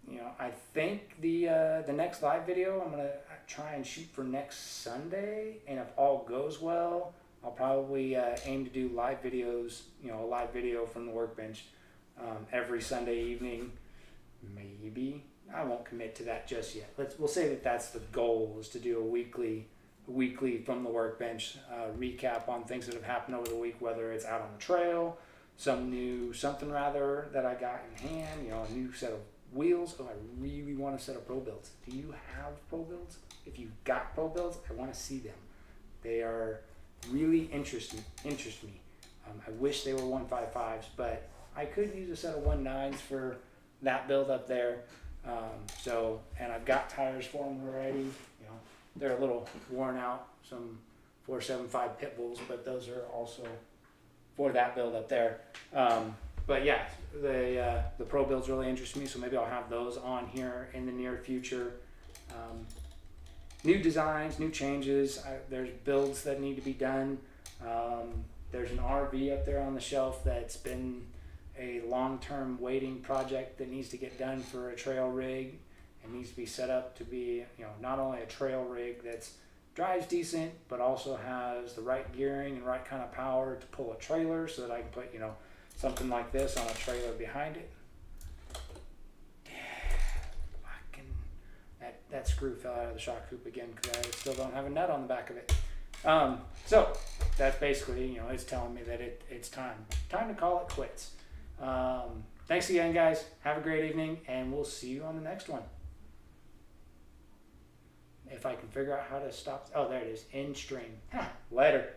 Speaker 1: you know, I think the next live video I'm gonna try and shoot for next Sunday, and if all goes well, I'll probably aim to do live videos, you know, a live video from the workbench every Sunday evening. Maybe I won't commit to that just yet. We'll say that that's the goal, is to do a weekly from the workbench recap on things that have happened over the week, whether it's out on the trail, something rather that I got in hand, you know, a new set of wheels. Oh, I really want a set of Pro Builds. Do you have Pro Builds? If you've got Pro Builds, I want to see them. They are really interest me. I wish they were 155s, but I could use a set of 19s for that build up there. And I've got tires for them already. You know, they're a little worn out, some 475 pit bulls, but those are also for that build up there. But yeah, the Pro Builds really interest me, so maybe I'll have those on here in the near future. New designs, new changes. There's builds that need to be done. There's an RV up there on the shelf that's been a long-term waiting project that needs to get done for a trail rig. It needs to be set up to be, not only a trail rig that's drives decent, but also has the right gearing and right kind of power to pull a trailer, so that I can put, something like this on a trailer behind it. That screw fell out of the shock hoop again because I still don't have a nut on the back of it. So that's basically, it's telling me that it's time to call it quits. Thanks again, guys. Have a great evening, and we'll see you on the next one. If I can figure out how to stop. Oh, there it is. End stream. Later.